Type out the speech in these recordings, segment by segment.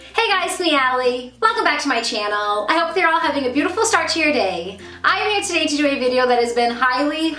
Hey guys, it's me, Allie. Welcome back to my channel. I hope they're all having a beautiful start to your day. I'm here today to do a video that has been highly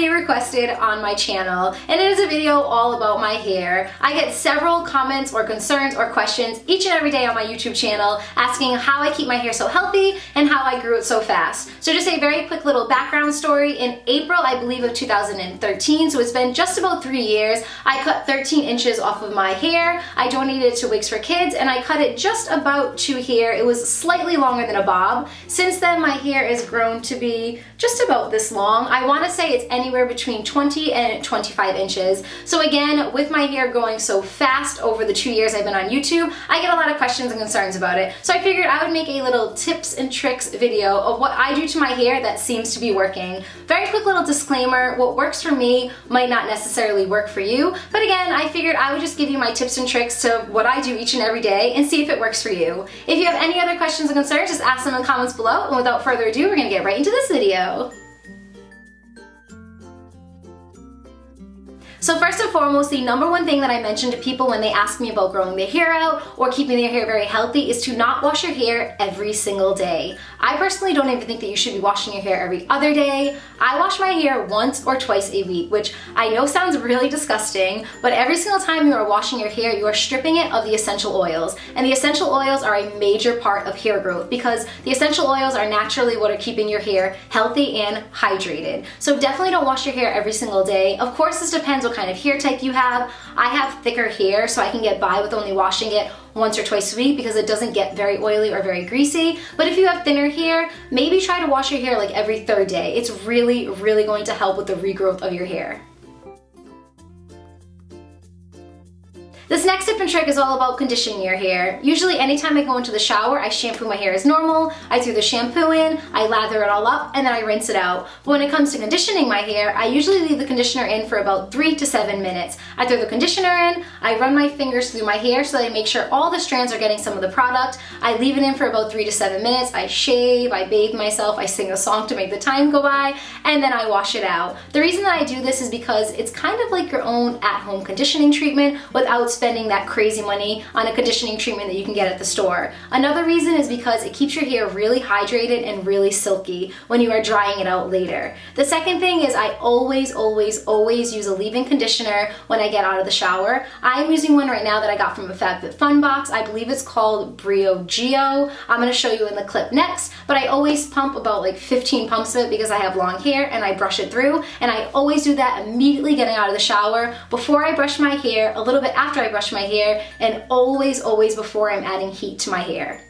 requested on my channel, and it is a video all about my hair. I get several comments or concerns or questions each and every day on my YouTube channel asking how I keep my hair so healthy and how I grew it so fast. So just a very quick little background story. In April, I believe, of 2013, so it's been just about 3 years, I cut 13 inches off of my hair. I donated it to Wigs for Kids and I cut it just about to here. It was slightly longer than a bob. Since then, my hair has grown to be just about this long. I want to say it's anywhere between 20 and 25 inches. So again, with my hair growing so fast over the 2 years I've been on YouTube, I get a lot of questions and concerns about it. So I figured I would make a little tips and tricks video of what I do to my hair that seems to be working. Very quick little disclaimer, what works for me might not necessarily work for you, but again, I figured I would just give you my tips and tricks to what I do each and every day and see if it works for you. If you have any other questions and concerns, just ask them in the comments below, and without further ado, we're gonna get right into this video. So first and foremost, the number one thing that I mention to people when they ask me about growing their hair out or keeping their hair very healthy is to not wash your hair every single day. I personally don't even think that you should be washing your hair every other day. I wash my hair once or twice a week, which I know sounds really disgusting, but every single time you are washing your hair, you are stripping it of the essential oils. And the essential oils are a major part of hair growth because the essential oils are naturally what are keeping your hair healthy and hydrated. So definitely don't wash your hair every single day. Of course, this depends what kind of hair type you have. I have thicker hair, so I can get by with only washing it once or twice a week because it doesn't get very oily or very greasy. But if you have thinner hair, maybe try to wash your hair like every third day. It's really going to help with the regrowth of your hair. This next tip and trick is all about conditioning your hair. Usually anytime I go into the shower, I shampoo my hair as normal, I throw the shampoo in, I lather it all up, and then I rinse it out. But when it comes to conditioning my hair, I usually leave the conditioner in for about 3 to 7 minutes. I throw the conditioner in, I run my fingers through my hair so that I make sure all the strands are getting some of the product. I leave it in for about 3 to 7 minutes, I shave, I bathe myself, I sing a song to make the time go by, and then I wash it out. The reason that I do this is because it's kind of like your own at-home conditioning treatment without spending that crazy money on a conditioning treatment that you can get at the store. Another reason is because it keeps your hair really hydrated and really silky when you are drying it out later. The second thing is I always use a leave-in conditioner when I get out of the shower. I'm using one right now that I got from a FabFitFun box. I believe it's called Brio Geo. I'm going to show you in the clip next, but I always pump about like 15 pumps of it because I have long hair and I brush it through, and I always do that immediately getting out of the shower, before I brush my hair, a little bit after I brush my hair, and always before I'm adding heat to my hair.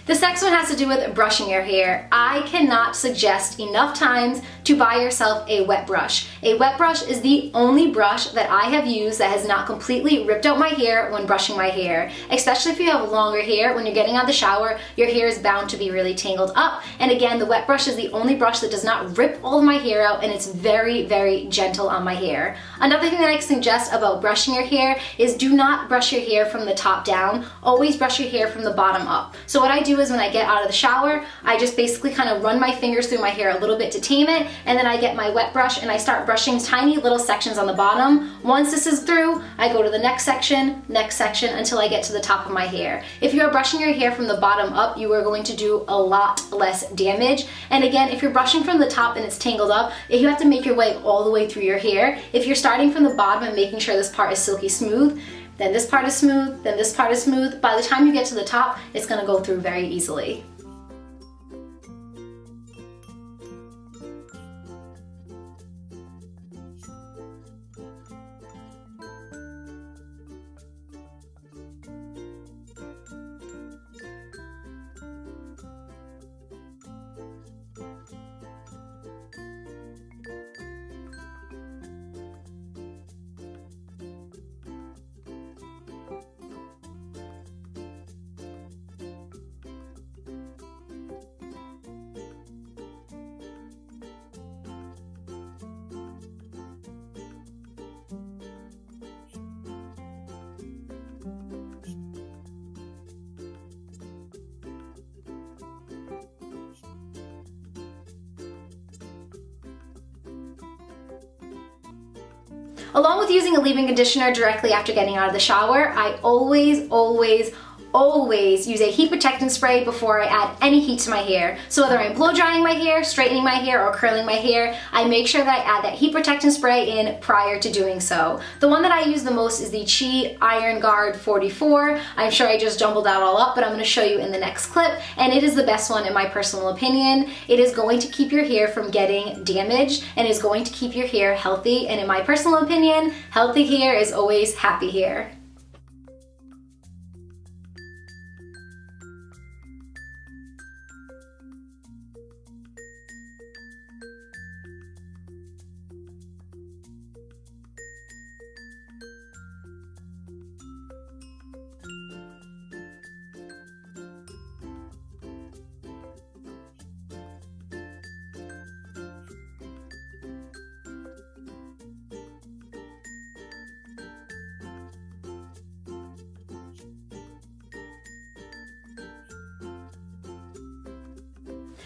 This next one has to do with brushing your hair. I cannot suggest enough times to buy yourself a wet brush. A wet brush is the only brush that I have used that has not completely ripped out my hair when brushing my hair. Especially if you have longer hair, when you're getting out of the shower, your hair is bound to be really tangled up. And again, the wet brush is the only brush that does not rip all of my hair out, and it's very gentle on my hair. Another thing that I can suggest about brushing your hair is do not brush your hair from the top down. Always brush your hair from the bottom up. So what I do is when I get out of the shower, I just basically kind of run my fingers through my hair a little bit to tame it, and then I get my wet brush and I start brushing tiny little sections on the bottom. Once this is through, I go to the next section until I get to the top of my hair. If you are brushing your hair from the bottom up, you are going to do a lot less damage. And again, if you're brushing from the top and it's tangled up, you have to make your way all the way through your hair. If you're starting from the bottom and making sure this part is silky smooth, then this part is smooth, then this part is smooth, by the time you get to the top, it's gonna go through very easily. Along with using a leave-in conditioner directly after getting out of the shower, I always use a heat protectant spray before I add any heat to my hair. So whether I'm blow drying my hair, straightening my hair, or curling my hair, I make sure that I add that heat protectant spray in prior to doing so. The one that I use the most is the Chi Iron Guard 44. I'm sure I just jumbled that all up, but I'm going to show you in the next clip, and it is the best one in my personal opinion. It is going to keep your hair from getting damaged and is going to keep your hair healthy, and in my personal opinion, healthy hair is always happy hair.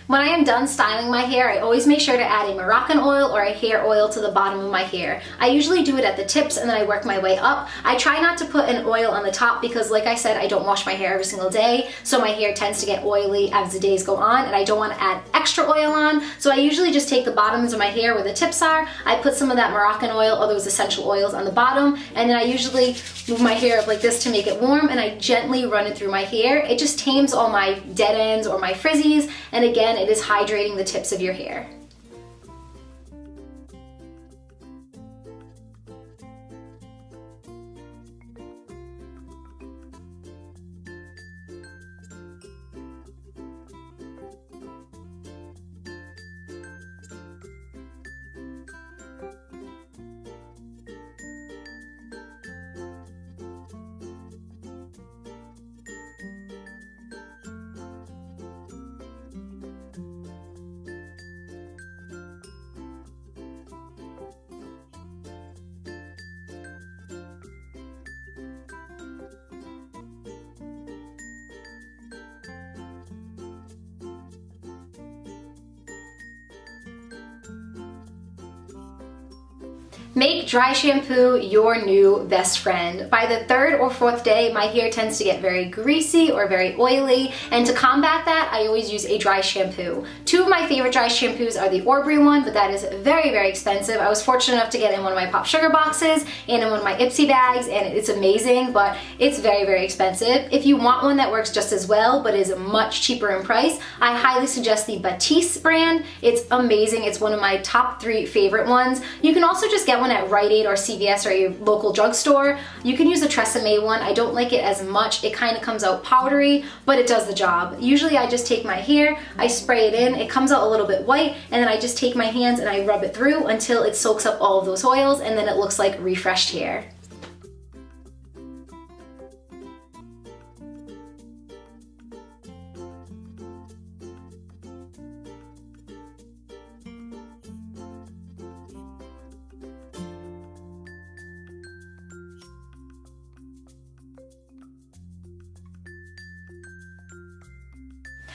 When I am done styling my hair, I always make sure to add a Moroccan oil or a hair oil to the bottom of my hair. I usually do it at the tips and then I work my way up. I try not to put an oil on the top because, like I said, I don't wash my hair every single day, so my hair tends to get oily as the days go on, and I don't want to add extra oil on, so I usually just take the bottoms of my hair where the tips are, I put some of that Moroccan oil or those essential oils on the bottom, and then I usually move my hair up like this to make it warm, and I gently run it through my hair. It just tames all my dead ends or my frizzies, and again, it is hydrating the tips of your hair. Make dry shampoo your new best friend. By the third or fourth day, my hair tends to get very greasy or very oily, and to combat that, I always use a dry shampoo. Two of my favorite dry shampoos are the Aubrey one, but that is very, very expensive. I was fortunate enough to get in one of my Pop Sugar boxes and in one of my Ipsy bags, and it's amazing, but it's very, very expensive. If you want one that works just as well, but is much cheaper in price, I highly suggest the Batiste brand. It's amazing. It's one of my top 3 favorite ones. You can also just get one at Rite Aid or CVS or your local drugstore. You can use a Tresemme one. I don't like it as much. It kind of comes out powdery, but it does the job. Usually I just take my hair, I spray it in, it comes out a little bit white, and then I just take my hands and I rub it through until it soaks up all of those oils, and then it looks like refreshed hair.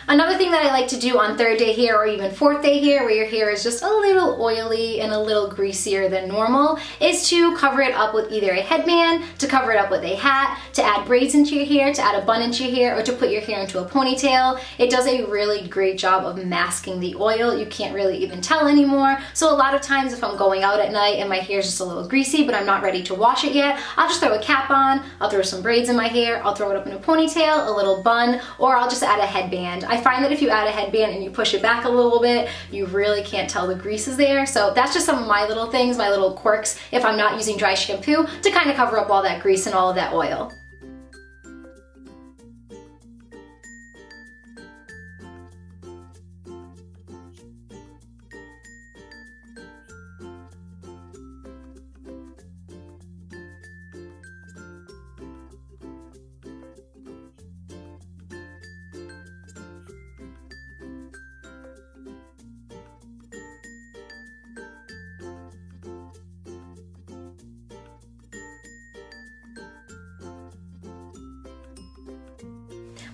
Another thing that I like to do on third day hair or even fourth day hair, where your hair is just a little oily and a little greasier than normal, is to cover it up with either a headband, to cover it up with a hat, to add braids into your hair, to add a bun into your hair, or to put your hair into a ponytail. It does a really great job of masking the oil. You can't really even tell anymore. So a lot of times if I'm going out at night and my hair is just a little greasy but I'm not ready to wash it yet, I'll just throw a cap on, I'll throw some braids in my hair, I'll throw it up in a ponytail, a little bun, or I'll just add a headband. I find that if you add a headband and you push it back a little bit, you really can't tell the grease is there. So that's just some of my little things, my little quirks, if I'm not using dry shampoo, to kind of cover up all that grease and all of that oil.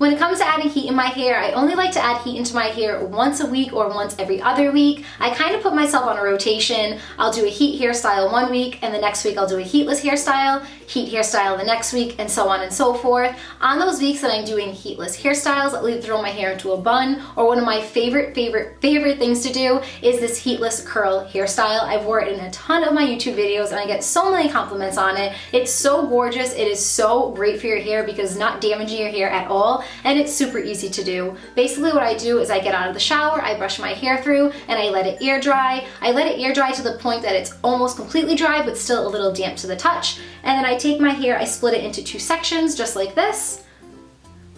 When it comes to adding heat in my hair, I only like to add heat into my hair once a week or once every other week. I kind of put myself on a rotation. I'll do a heat hairstyle one week, and the next week I'll do a heatless hairstyle, heat hairstyle the next week, and so on and so forth. On those weeks that I'm doing heatless hairstyles, I'll either throw my hair into a bun, or one of my favorite things to do is this heatless curl hairstyle. I've wore it in a ton of my YouTube videos and I get so many compliments on it. It's so gorgeous. It is so great for your hair because it's not damaging your hair at all, and it's super easy to do. Basically what I do is I get out of the shower, I brush my hair through, and I let it air dry. I let it air dry to the point that it's almost completely dry but still a little damp to the touch. And then I take my hair, I split it into 2 sections just like this.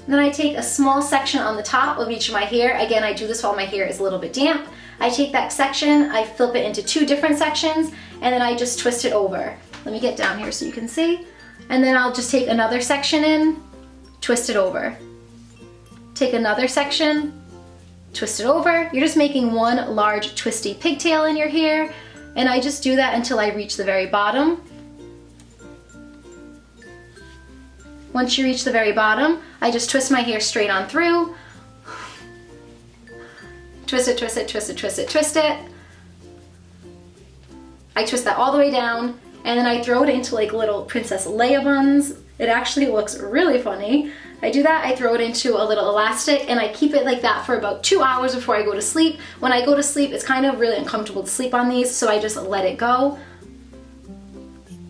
Then I take a small section on the top of each of my hair. Again, I do this while my hair is a little bit damp. I take that section, I flip it into 2 different sections, and then I just twist it over. Let me get down here so you can see. And then I'll just take another section in, twist it over. Take another section, twist it over. You're just making one large twisty pigtail in your hair, and I just do that until I reach the very bottom. Once you reach the very bottom, I just twist my hair straight on through. Twist it, twist it, twist it, twist it, twist it. I twist that all the way down, and then I throw it into like little Princess Leia buns. It actually looks really funny. I do that, I throw it into a little elastic, and I keep it like that for about 2 hours before I go to sleep. When I go to sleep, it's kind of really uncomfortable to sleep on these, so I just let it go.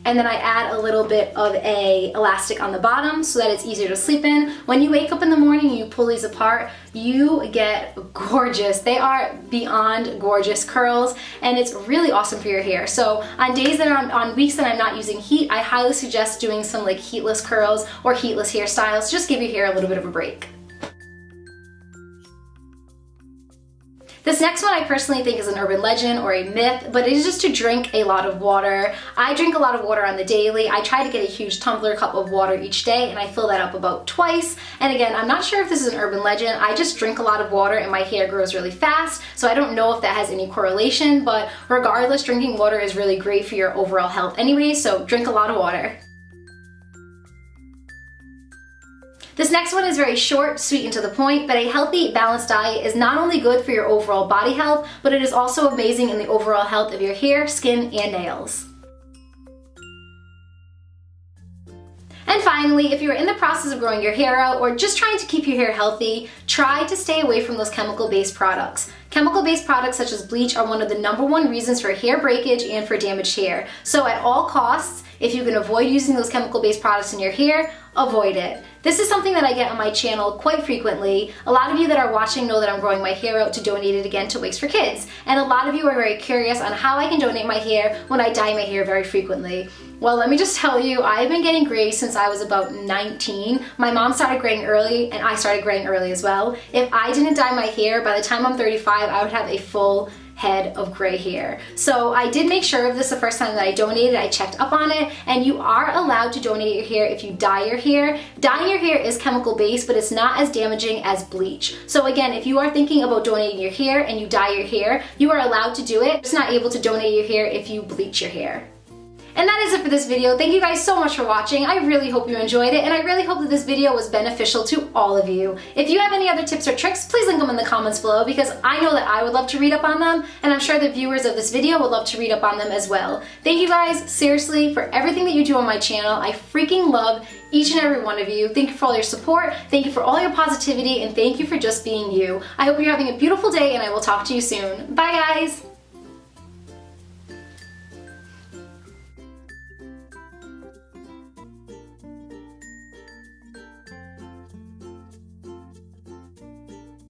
And then I add a little bit of a elastic on the bottom so that it's easier to sleep in. When you wake up in the morning and you pull these apart, you get gorgeous. They are beyond gorgeous curls, and it's really awesome for your hair. So on days that on weeks that I'm not using heat, I highly suggest doing some like heatless curls or heatless hairstyles. Just give your hair a little bit of a break. This next one I personally think is an urban legend or a myth, but it is just to drink a lot of water. I drink a lot of water on the daily. I try to get a huge tumbler cup of water each day, and I fill that up about twice. And again, I'm not sure if this is an urban legend. I just drink a lot of water and my hair grows really fast, so I don't know if that has any correlation, but regardless, drinking water is really great for your overall health anyway, so drink a lot of water. This next one is very short, sweet, and to the point, but a healthy, balanced diet is not only good for your overall body health, but it is also amazing in the overall health of your hair, skin, and nails. And finally, if you're in the process of growing your hair out or just trying to keep your hair healthy, try to stay away from those chemical-based products. Chemical-based products such as bleach are one of the #1 reasons for hair breakage and for damaged hair. So at all costs, if you can avoid using those chemical-based products in your hair, avoid it. This is something that I get on my channel quite frequently. A lot of you that are watching know that I'm growing my hair out to donate it again to Wigs for Kids. And a lot of you are very curious on how I can donate my hair when I dye my hair very frequently. Well, let me just tell you, I've been getting gray since I was about 19. My mom started graying early, and I started graying early as well. If I didn't dye my hair, by the time I'm 35, I would have a full head of gray hair. So I did make sure of this the first time that I donated. I checked up on it, and you are allowed to donate your hair if you dye your hair. Dyeing your hair is chemical based, but it's not as damaging as bleach. So again, if you are thinking about donating your hair and you dye your hair, you are allowed to do it. Just not able to donate your hair if you bleach your hair. And that is it for this video. Thank you guys so much for watching. I really hope you enjoyed it, and I really hope that this video was beneficial to all of you. If you have any other tips or tricks, please link them in the comments below, because I know that I would love to read up on them, and I'm sure the viewers of this video would love to read up on them as well. Thank you guys, seriously, for everything that you do on my channel. I freaking love each and every one of you. Thank you for all your support, thank you for all your positivity, and thank you for just being you. I hope you're having a beautiful day, and I will talk to you soon. Bye guys!